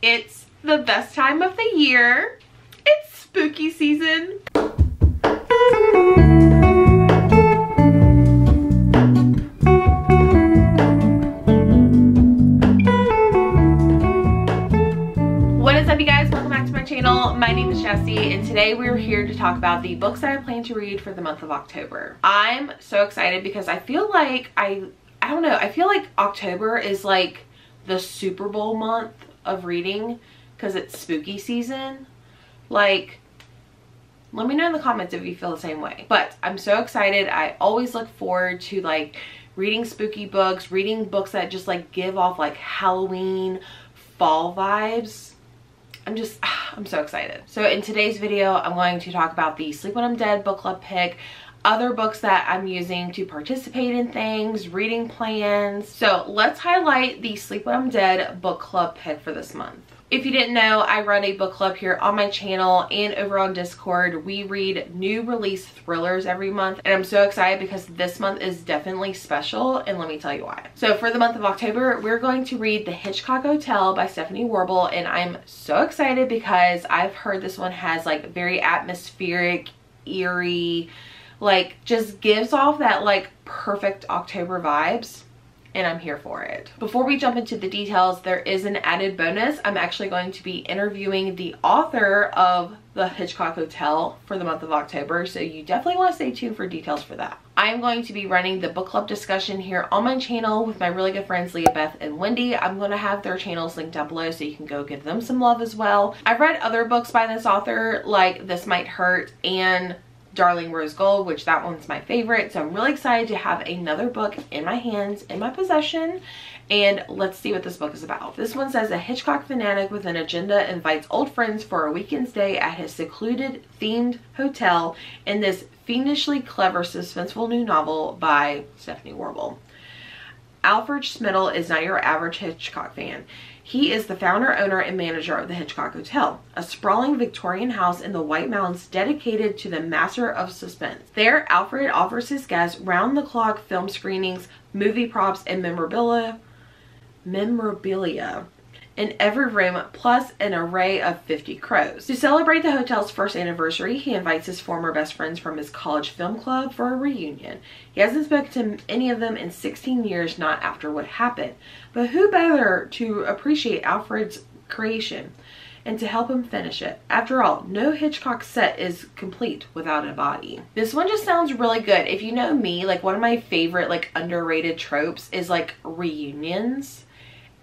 It's the best time of the year. It's spooky season. What is up, you guys? Welcome back to my channel. My name is Jessie, and today we're here to talk about the books that I plan to read for the month of October. I'm so excited because I feel like I don't know, I feel like October is like the Super Bowl month of reading because it's spooky season. Like, let me know in the comments if you feel the same way. But I'm so excited. I always look forward to like reading spooky books, reading books that just like give off like Halloween, fall vibes. I'm so excited. So in today's video, I'm going to talk about the Sleep When I'm Dead book club pick, other books that I'm using to participate in things, reading plans. So let's highlight the Sleep When I'm Dead book club pick for this month. If you didn't know, I run a book club here on my channel and over on Discord. We read new release thrillers every month, and I'm so excited because this month is definitely special, and let me tell you why. So for the month of October, we're going to read The Hitchcock Hotel by Stephanie Warble, and I'm so excited because I've heard this one has like very atmospheric, eerie, like just gives off that like perfect October vibes. And I'm here for it. Before we jump into the details, there is an added bonus. I'm actually going to be interviewing the author of The Hitchcock Hotel for the month of October, so you definitely want to stay tuned for details for that. I am going to be running the book club discussion here on my channel with my really good friends Leah, Beth, and Wendy. I'm going to have their channels linked down below so you can go give them some love as well. I've read other books by this author like This Might Hurt and Darling Rose Gold, which that one's my favorite. So I'm really excited to have another book in my hands, in my possession, and let's see what this book is about. This one says, a Hitchcock fanatic with an agenda invites old friends for a weekend stay at his secluded themed hotel in this fiendishly clever suspenseful new novel by Stephanie Warble. Alfred Schmidl is not your average Hitchcock fan. He is the founder, owner, and manager of the Hitchcock Hotel, a sprawling Victorian house in the White Mountains dedicated to the master of suspense. There, Alfred offers his guests round-the-clock film screenings, movie props, and memorabilia in every room, plus an array of 50 crows. To celebrate the hotel's first anniversary, he invites his former best friends from his college film club for a reunion. He hasn't spoken to any of them in 16 years, not after what happened. But who better to appreciate Alfred's creation and to help him finish it? After all, no Hitchcock set is complete without a body. This one just sounds really good. If you know me, like one of my favorite like underrated tropes is like reunions,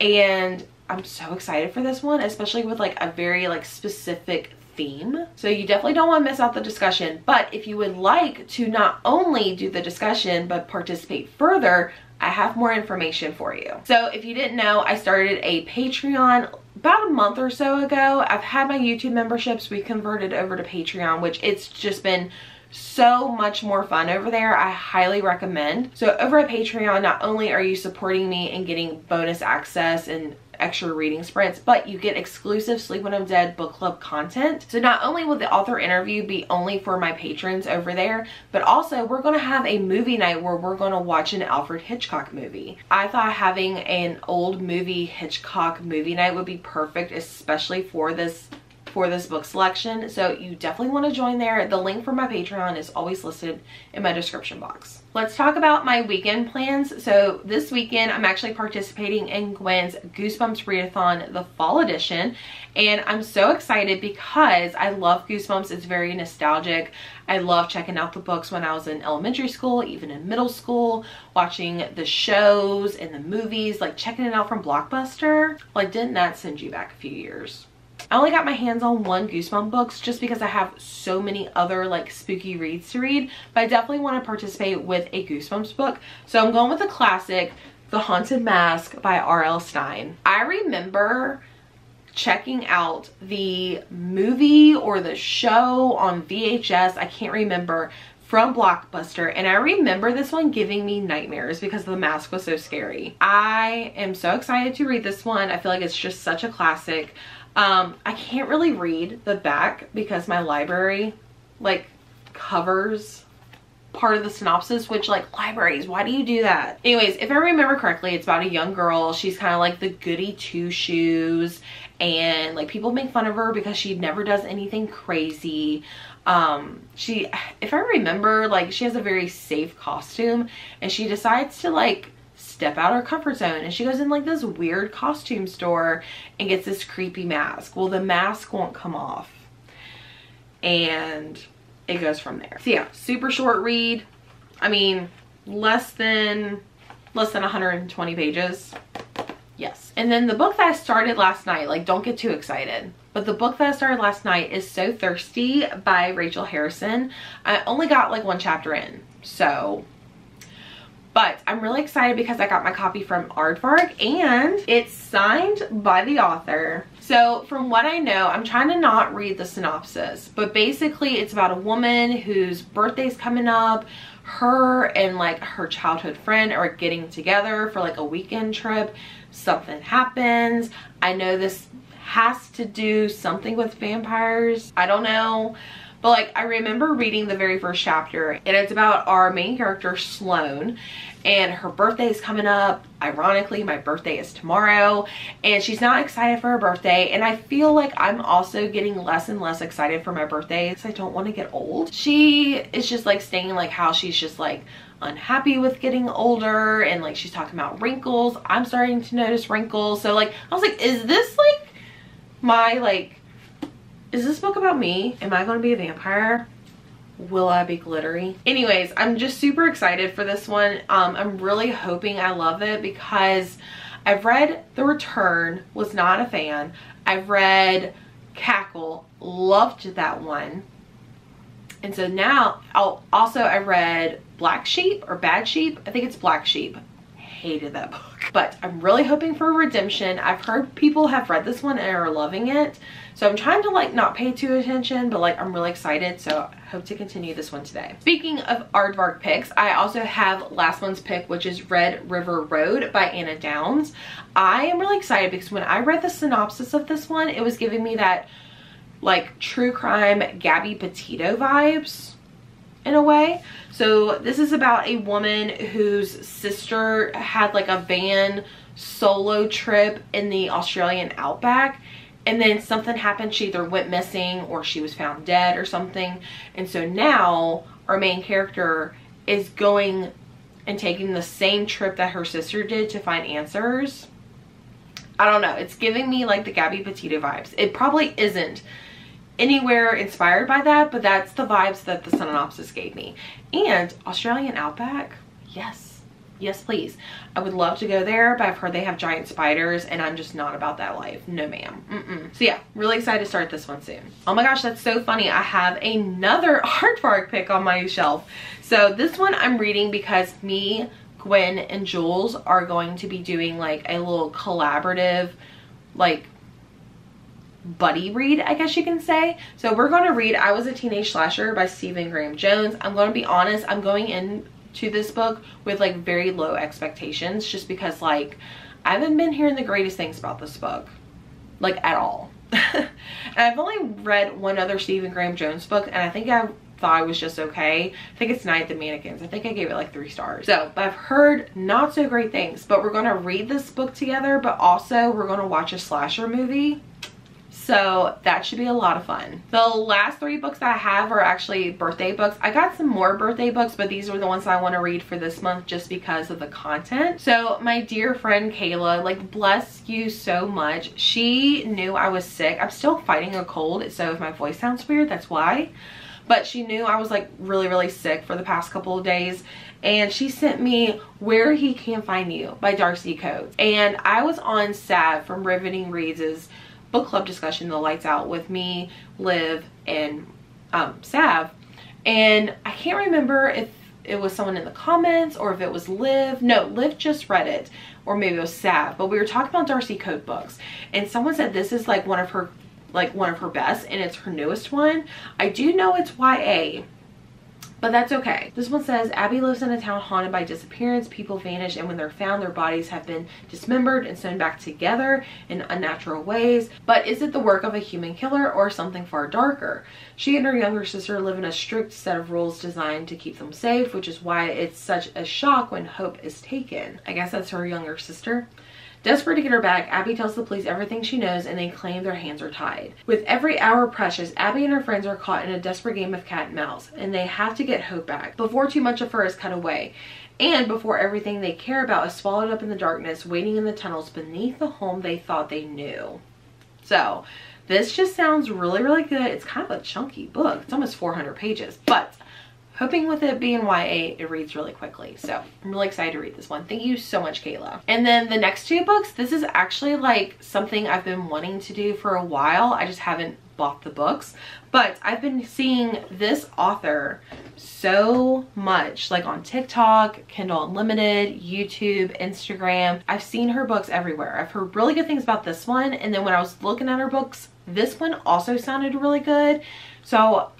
and I'm so excited for this one, especially with like a very like specific theme. So you definitely don't want to miss out the discussion. But if you would like to not only do the discussion but participate further, I have more information for you. So if you didn't know, I started a Patreon about a month or so ago. I've had my YouTube memberships. We converted over to Patreon, which it's just been so much more fun over there. I highly recommend. So over at Patreon, not only are you supporting me and getting bonus access and extra reading sprints, but you get exclusive Sleep When I'm Dead book club content. So not only will the author interview be only for my patrons over there, but also we're going to have a movie night where we're going to watch an Alfred Hitchcock movie. I thought having an old movie Hitchcock movie night would be perfect, especially for this book selection. So you definitely want to join there. The link for my Patreon is always listed in my description box. Let's talk about my weekend plans. So this weekend I'm actually participating in Gwen's Goosebumps Readathon, the fall edition, and I'm so excited because I love Goosebumps. It's very nostalgic. I love checking out the books when I was in elementary school, even in middle school, watching the shows and the movies, like checking it out from Blockbuster. Like, didn't that send you back a few years? I only got my hands on one Goosebumps books just because I have so many other like spooky reads to read, but I definitely want to participate with a Goosebumps book. So I'm going with the classic, The Haunted Mask by R.L. Stine. I remember checking out the movie or the show on VHS, I can't remember, from Blockbuster, and I remember this one giving me nightmares because the mask was so scary. I am so excited to read this one. I feel like it's just such a classic. I can't really read the back because my library like covers part of the synopsis, which, like, libraries, why do you do that? Anyways, if I remember correctly, it's about a young girl. She's kind of like the goody two shoes, and like people make fun of her because she never does anything crazy. If I remember, like she has a very safe costume, and she decides to like step out her comfort zone, and she goes in like this weird costume store and gets this creepy mask. Well, the mask won't come off, and it goes from there. So yeah, super short read. I mean, less than 120 pages. Yes. And then the book that I started last night, like don't get too excited, but the book that I started last night is So Thirsty by Rachel Harrison. I only got like one chapter in, so, but I'm really excited because I got my copy from Aardvark and it's signed by the author. So from what I know, I'm trying to not read the synopsis, but basically it's about a woman whose birthday's coming up. Her and like her childhood friend are getting together for like a weekend trip. Something happens. I know this has to do something with vampires. I don't know. But like I remember reading the very first chapter, and it's about our main character Sloane, and her birthday is coming up. Ironically, my birthday is tomorrow, and she's not excited for her birthday, and I feel like I'm also getting less and less excited for my birthday because I don't want to get old. She is just like saying like how she's just like unhappy with getting older, and like she's talking about wrinkles. I'm starting to notice wrinkles. So like I was like, is this like my like, is this book about me? Am I going to be a vampire? Will I be glittery? Anyways, I'm just super excited for this one. I'm really hoping I love it because I've read The Return, was not a fan. I've read Cackle, loved that one. And so now, I read Black Sheep or Bad Sheep. I think it's Black Sheep. Hated that book. But I'm really hoping for redemption. I've heard people have read this one and are loving it. So I'm trying to like not pay too attention, but like I'm really excited. So I hope to continue this one today. Speaking of Aardvark picks, I also have last month's pick, which is Red River Road by Anna Downs. I am really excited because when I read the synopsis of this one, it was giving me that like true crime Gabby Petito vibes in a way. So this is about a woman whose sister had like a van solo trip in the Australian outback, and then something happened. She either went missing or she was found dead or something. And so now our main character is going and taking the same trip that her sister did to find answers. I don't know, it's giving me like the Gabby Petito vibes. It probably isn't anywhere inspired by that, but that's the vibes that the synopsis gave me. And Australian outback, yes, yes please. I would love to go there, but I've heard they have giant spiders and I'm just not about that life. No ma'am. So yeah, really excited to start this one soon. Oh my gosh, that's so funny. I have another Aardvark pick on my shelf. So this one I'm reading because me, Gwen, and Jules are going to be doing like a little collaborative like buddy read, I guess you can say. So we're going to read I Was a Teenage Slasher by Stephen Graham Jones. I'm going to be honest, I'm going into this book with like very low expectations just because like I haven't been hearing the greatest things about this book, like at all. And I've only read one other Stephen Graham Jones book, and I think I thought it was just okay. I think it's Night at the Mannequins. I think I gave it like 3 stars. So, but I've heard not so great things. But we're going to read this book together, but also we're going to watch a slasher movie. So that should be a lot of fun. The last 3 books that I have are actually birthday books. I got some more birthday books, but these are the ones I want to read for this month just because of the content. So my dear friend Kayla, like bless you so much. She knew I was sick. I'm still fighting a cold, so if my voice sounds weird, that's why. But she knew I was like really sick for the past couple of days, and she sent me Where He Can Find You by Darcy Coates. And I was on Sav from Riveting Reads' book club discussion, The Lights Out, with me, Liv, and Sav, and I can't remember if it was someone in the comments or if it was Liv. No, Liv just read it, or maybe it was Sav, but we were talking about Darcy Coates books, and someone said this is like one of her best, and it's her newest one. I do know it's YA, but that's okay. This one says, Abby lives in a town haunted by disappearance. People vanish, and when they're found, their bodies have been dismembered and sewn back together in unnatural ways. But is it the work of a human killer or something far darker? She and her younger sister live in a strict set of rules designed to keep them safe, which is why it's such a shock when Hope is taken. I guess that's her younger sister. Desperate to get her back, Abby tells the police everything she knows and they claim their hands are tied. With every hour precious, Abby and her friends are caught in a desperate game of cat and mouse, and they have to get Hope back before too much of her is cut away, and before everything they care about is swallowed up in the darkness, waiting in the tunnels beneath the home they thought they knew. So this just sounds really, really good. It's kind of a chunky book. It's almost 400 pages, but hoping with it being YA, it reads really quickly. So I'm really excited to read this one. Thank you so much, Kayla. And then the next two books, this is actually like something I've been wanting to do for a while. I just haven't bought the books, but I've been seeing this author so much, like on TikTok, Kindle Unlimited, YouTube, Instagram. I've seen her books everywhere. I've heard really good things about this one, and then when I was looking at her books, this one also sounded really good. So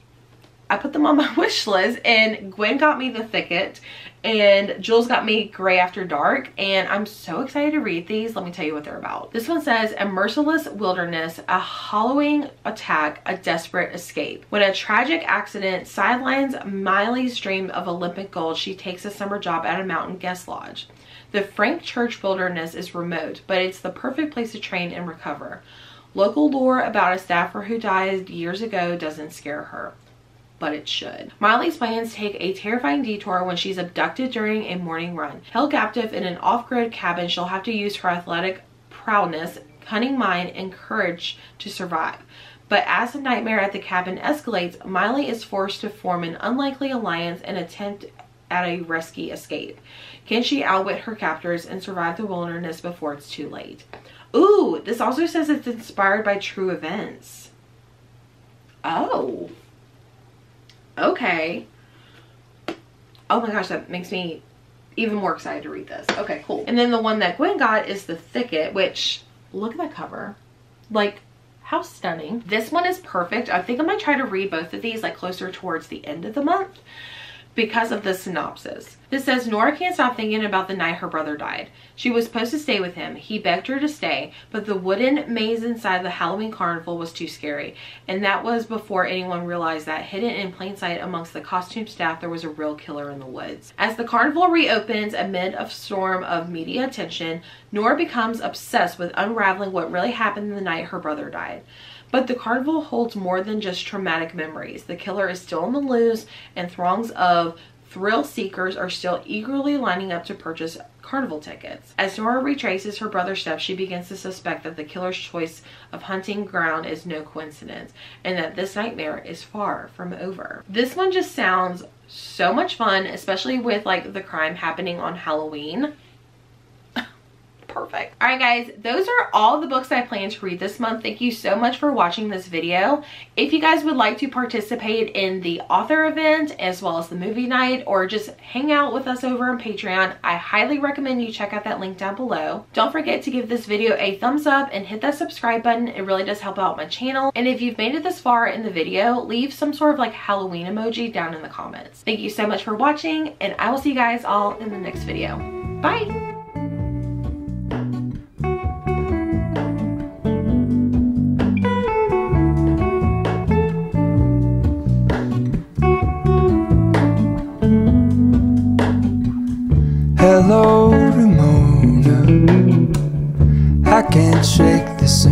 I put them on my wish list, and Gwen got me The Thicket and Jules got me Gray After Dark, and I'm so excited to read these. Let me tell you what they're about. This one says, a merciless wilderness, a hollowing attack, a desperate escape. When a tragic accident sidelines Miley's dream of Olympic gold, she takes a summer job at a mountain guest lodge. The Frank Church wilderness is remote, but it's the perfect place to train and recover. Local lore about a staffer who died years ago doesn't scare her, but it should. Miley's plans take a terrifying detour when she's abducted during a morning run. Held captive in an off-grid cabin, she'll have to use her athletic prowess, cunning mind, and courage to survive. But as the nightmare at the cabin escalates, Miley is forced to form an unlikely alliance and attempt at a risky escape. Can she outwit her captors and survive the wilderness before it's too late? Ooh, this also says it's inspired by true events. Oh. Okay. Oh my gosh, that makes me even more excited to read this. Okay, cool. And then the one that Gwen got is The Thicket, which, look at that cover. Like, how stunning. This one is perfect. I think I'm gonna try to read both of these like closer towards the end of the month because of the synopsis. This says, Nora can't stop thinking about the night her brother died. She was supposed to stay with him. He begged her to stay, but the wooden maze inside the Halloween carnival was too scary. And that was before anyone realized that hidden in plain sight amongst the costume staff, there was a real killer in the woods. As the carnival reopens amid a storm of media attention, Nora becomes obsessed with unraveling what really happened the night her brother died. But the carnival holds more than just traumatic memories. The killer is still on the loose, and throngs of thrill seekers are still eagerly lining up to purchase carnival tickets. As Nora retraces her brother's steps, she begins to suspect that the killer's choice of hunting ground is no coincidence, and that this nightmare is far from over. This one just sounds so much fun, especially with like the crime happening on Halloween. Perfect. All right, guys, those are all the books I plan to read this month. Thank you so much for watching this video. If you guys would like to participate in the author event as well as the movie night, or just hang out with us over on Patreon, I highly recommend you check out that link down below. Don't forget to give this video a thumbs up and hit that subscribe button. It really does help out my channel. And if you've made it this far in the video, leave some sort of like Halloween emoji down in the comments. Thank you so much for watching, and I will see you guys all in the next video. Bye. Hello, Ramona. I can't shake this